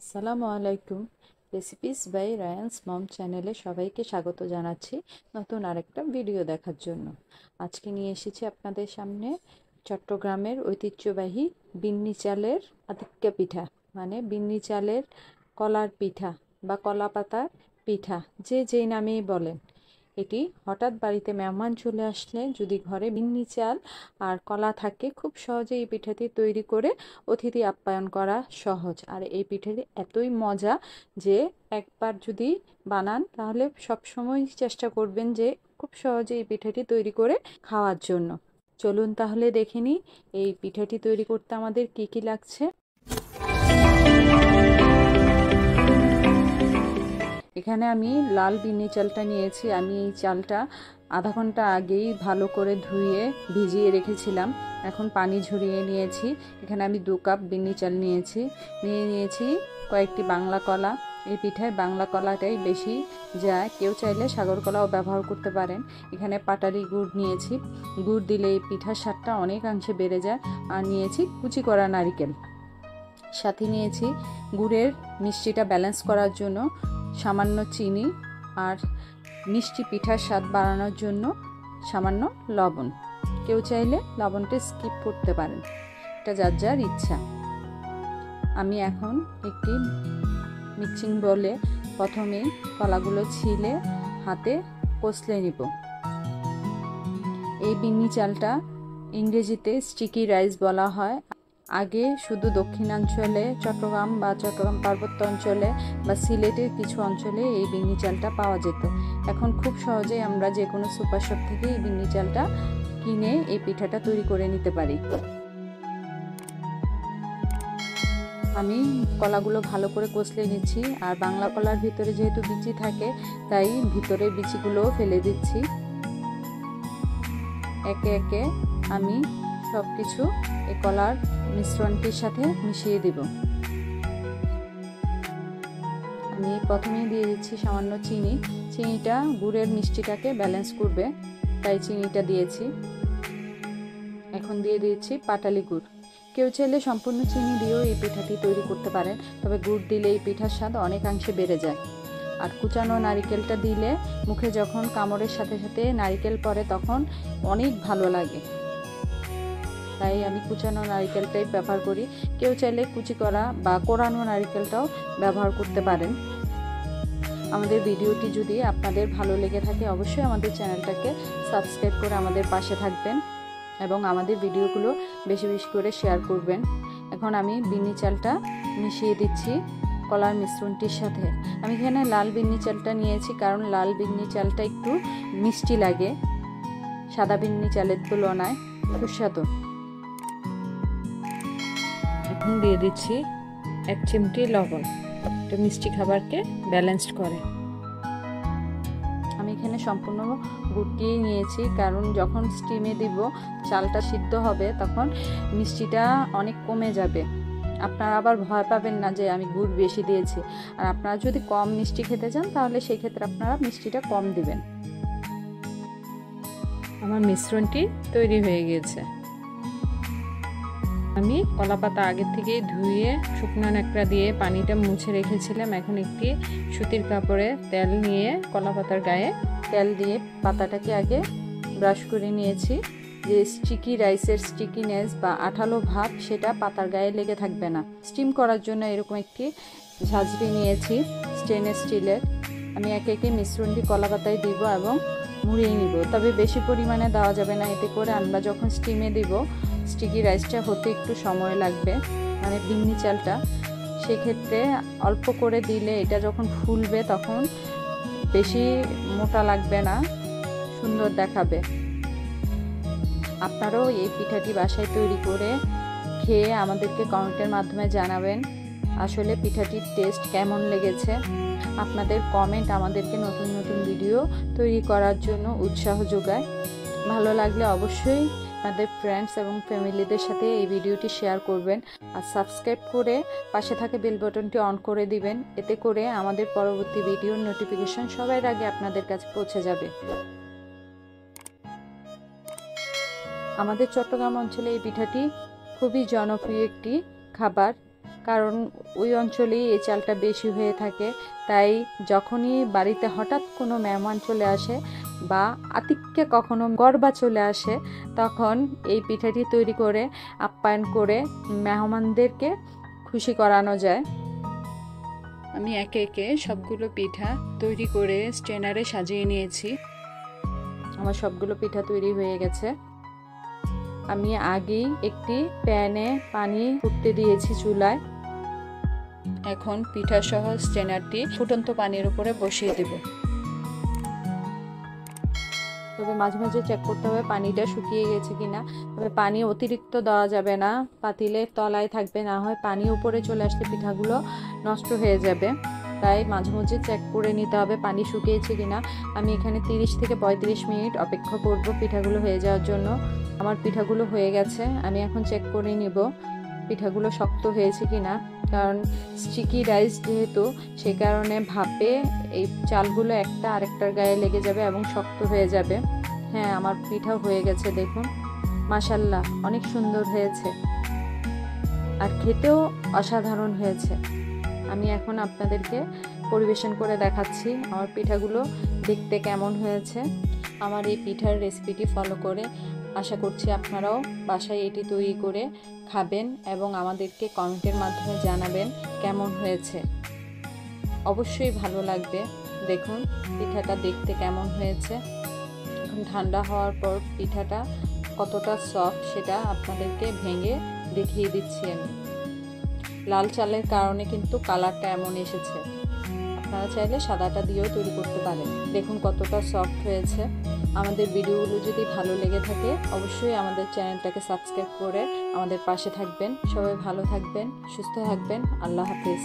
আসসালামু আলাইকুম। Recipes by Ryans মম চ্যানেলে সবাইকে স্বাগত জানাচ্ছি নতুন আরেকটা ভিডিও দেখার জন্য। আজকে নিয়ে এসেছি আপনাদের সামনে চট্টগ্রামের ঐতিহ্যবাহী বিন্নি চালের আতিক্কা পিঠা, মানে বিন্নি চালের কলার পিঠা বা কলা পাতার পিঠা, যে যেই নামেই বলেন। এটি হঠাৎ বাড়িতে মেহমান চলে আসলে যদি ঘরে বিন্নি চাল আর কলা থাকে, খুব সহজে এই পিঠাটি তৈরি করে অতিথি আপ্যায়ন করা সহজ। আর এই পিঠাটি এতই মজা যে একবার যদি বানান তাহলে সবসময় চেষ্টা করবেন যে খুব সহজে এই পিঠাটি তৈরি করে খাওয়ার জন্য। চলুন তাহলে দেখে নিই এই পিঠাটি তৈরি করতে আমাদের কি কি লাগছে। এখানে আমি লাল বিন্নি চালটা নিয়েছি। আমি এই চালটা আধা ঘন্টা আগেই ভালো করে ধুয়ে ভিজিয়ে রেখেছিলাম, এখন পানি ঝরিয়ে নিয়েছি। এখানে আমি 2 কাপ বিন্নি চাল নিয়েছি কয়েকটি বাংলা কলা। এই পিঠায় বাংলা কলাটাই বেশি যায়, কেউ চাইলে সাগর কলাও ব্যবহার করতে পারেন। এখানে পাটালি গুড় নিয়েছি, গুড় দিলে এই পিঠার স্বাদটা অনেকাংশে বেড়ে যায়। আর নিয়েছি কুচি করা নারকেল, সাথে নিয়েছি গুড়ের মিষ্টিটা ব্যালেন্স করার জন্য সামান্য চিনি, আর মিষ্টি পিঠার স্বাদ বাড়ানোর জন্য সামান্য লবণ। কেউ চাইলে লবণটা স্কিপ করতে পারেন, এটা যার যার ইচ্ছা। আমি এখন একটি মিক্সিং বলে প্রথমে কলাগুলো ছিলে হাতে কষলে নিব। এই বিন্নি চালটা ইংরেজিতে স্টিকি রাইস বলা হয়। আগে শুধু দক্ষিণাঞ্চলে চট্টগ্রাম বা চট্টগ্রাম পার্বত্য অঞ্চলে বা সিলেটের কিছু অঞ্চলে এই বিন্নি চালটা পাওয়া যেত। এখন খুব সহজেই আমরা যে কোনো সুপার শপ থেকে এই বিন্নি চালটা কিনে এই পিঠাটা তৈরি করে নিতে পারি। আমি কলাগুলো ভালো করে কষলে নিচ্ছি, আর বাংলা কলার ভিতরে যেহেতু বিচি থাকে তাই ভিতরের বিচিগুলোও ফেলে দিচ্ছি। একে একে আমি সব কিছু এই কলার মিশ্রণটির সাথে মিশিয়ে দেব। আমি প্রথমেই দিয়ে দিচ্ছি সামান্য চিনি। চিনিটা গুড়ের মিষ্টিটাকে ব্যালেন্স করবে, তাই চিনিটা দিয়েছি। এখন দিয়ে দিচ্ছি পাটালি গুড়। কেউ চাইলে সম্পূর্ণ চিনি দিয়েও এই পিঠাটি তৈরি করতে পারেন, তবে গুড় দিলে এই পিঠার স্বাদ অনেকাংশে বেড়ে যায়। আর কুচানো নারিকেলটা দিলে মুখে যখন কামড়ের সাথে সাথে নারিকেল পড়ে তখন অনেক ভালো লাগে, তাই আমি কুচানো নারিকেলটাই ব্যবহার করি। কেউ চাইলে কুচি করা বা কোরানো নারিকেলটাও ব্যবহার করতে পারেন। আমাদের ভিডিওটি যদি আপনাদের ভালো লেগে থাকে অবশ্যই আমাদের চ্যানেলটাকে সাবস্ক্রাইব করে আমাদের পাশে থাকবেন এবং আমাদের ভিডিওগুলো বেশি বেশি করে শেয়ার করবেন। এখন আমি বিন্নি চালটা মিশিয়ে দিচ্ছি কলার মিশ্রণটির সাথে। আমি এখানে লাল বিন্নি চালটা নিয়েছি কারণ লাল বিন্নি চালটা একটু মিষ্টি লাগে সাদা বিন্নি চালের তুলনায়, সুস্বাদু। এখন দিয়ে দিচ্ছি 1 চিমটি লবণ, এটা মিষ্টি খাবারকে ব্যালেন্সড করে। আমি এখানে সম্পূর্ণ গুড়টিই নিয়েছি কারণ যখন স্টিমে দিব চালটা সিদ্ধ হবে তখন মিষ্টিটা অনেক কমে যাবে। আপনারা আবার ভয় পাবেন না যে আমি গুড় বেশি দিয়েছি। আর আপনারা যদি কম মিষ্টি খেতে চান তাহলে সেই ক্ষেত্রে আপনারা মিষ্টিটা কম দিবেন। আমার মিশ্রণটি তৈরি হয়ে গিয়েছে। আমি কলা পাতা আগের থেকেই ধুয়ে শুকনো ন্যাকড়া দিয়ে পানিটা মুছে রেখেছিলাম। এখন একটি সুতির কাপড়ে তেল নিয়ে কলা পাতার গায়ে তেল দিয়ে পাতাটাকে আগে ব্রাশ করে নিয়েছি, যে স্টিকি রাইসের স্টিকিনেস বা আঠালো ভাব সেটা পাতার গায়ে লেগে থাকবে না। স্টিম করার জন্য এরকম একটি ঝাঁঝরি নিয়েছি স্টেনলেস স্টিলের। আমি একে একে মিশ্রণটি কলা পাতায় দিব এবং মুড়িয়ে নিব, তবে বেশি পরিমাণে দেওয়া যাবে না, এতে করে আমরা যখন স্টিমে দিব স্টিকি রাইসটা হতে একটু সময় লাগবে, মানে বিন্নি চালটা। সেক্ষেত্রে অল্প করে দিলে এটা যখন ফুলবে তখন বেশি মোটা লাগবে না, সুন্দর দেখাবে। আপনারাও এই পিঠাটি বাসায় তৈরি করে খেয়ে আমাদেরকে কমেন্টের মাধ্যমে জানাবেন আসলে পিঠাটির টেস্ট কেমন লেগেছে। আপনাদের কমেন্ট আমাদেরকে নতুন নতুন ভিডিও তৈরি করার জন্য উৎসাহ যোগায়। ভালো লাগলে অবশ্যই আমাদের ফ্রেন্ডস এবং ফ্যামিলিদের সাথে এই ভিডিওটি শেয়ার করবেন, আর সাবস্ক্রাইব করে পাশে থাকা বেল বাটনটি অন করে দিবেন, এতে করে আমাদের পরবর্তী ভিডিওর নোটিফিকেশন সবার আগে আপনাদের কাছে পৌঁছে যাবে। আমাদের চট্টগ্রাম অঞ্চলে এই পিঠাটি খুবই জনপ্রিয় একটি খাবার। কারণ ওই অঞ্চলেই এই চালটা বেশি হয়ে থাকে। তাই যখনই বাড়িতে হঠাৎ কোনো মেহমান চলে আসে বা আতিক্যে কখনো গরবা চলে আসে, তখন এই পিঠাটি তৈরি করে আপ্যায়ন করে মেহমানদেরকে খুশি করানো যায়। আমি একে একে সবগুলো পিঠা তৈরি করে স্ট্রেনারে সাজিয়ে নিয়েছি। আমার সবগুলো পিঠা তৈরি হয়ে গেছে। আমি আগেই একটি প্যানে পানি ফুটতে দিয়েছি চুলায়। এখন পিঠা সহ স্ট্রেনারটি ফুটন্ত পানির উপরে বসিয়ে দেব। তবে মাঝে মাঝে চেক করতে হবে পানিটা শুকিয়ে গেছে কিনা। তবে পানি অতিরিক্ত দেওয়া যাবে না, পাতিলের তলায় থাকবে, না হয় পানি উপরে চলে আসলে পিঠাগুলো নষ্ট হয়ে যাবে। তাই মাঝে মাঝে চেক করে নিতে হবে পানি শুকিয়েছে কিনা। আমি এখানে 30 থেকে 35 মিনিট অপেক্ষা করব পিঠাগুলো হয়ে যাওয়ার জন্য। আমার পিঠাগুলো হয়ে গেছে। আমি এখন চেক করে নিব পিঠাগুলো শক্ত হয়েছে কিনা, কারণ স্টিকি রাইস যেহেতু, সে কারণে ভাপে এই চালগুলো একটা আরেকটার গায়ে লেগে যাবে এবং শক্ত হয়ে যাবে। হ্যাঁ, আমার পিঠা হয়ে গেছে, দেখুন মাশাআল্লাহ, অনেক সুন্দর হয়েছে আর খেতেও অসাধারণ হয়েছে। আমি এখন আপনাদেরকে পরিবেশন করে দেখাচ্ছি আমার পিঠাগুলো দেখতে কেমন হয়েছে। আমার এই পিঠার রেসিপিটি ফলো করে আশা করছি আপনারাও বাসায় এটি তৈরি করে খাবেন এবং আমাদেরকে কমেন্টের মাধ্যমে জানাবেন কেমন হয়েছে। অবশ্যই ভালো লাগবে। দেখুন পিঠাটা দেখতে কেমন হয়েছে। এখন ঠান্ডা হওয়ার পর পিঠাটা কতটা সফট সেটা আপনাদেরকে ভেঙে দেখিয়ে দিচ্ছি আমি। লাল চালের কারণে কিন্তু কালারটা এমন এসেছে। আপনারা চাইলে সাদাটা দিয়েও তৈরি করতে পারেন। দেখুন কতটা সফট হয়েছে। আমাদের ভিডিওগুলো যদি ভালো লেগে থাকে অবশ্যই আমাদের চ্যানেলটাকে সাবস্ক্রাইব করে আমাদের পাশে থাকবেন। সবাই ভালো থাকবেন, সুস্থ থাকবেন। আল্লাহ হাফেজ।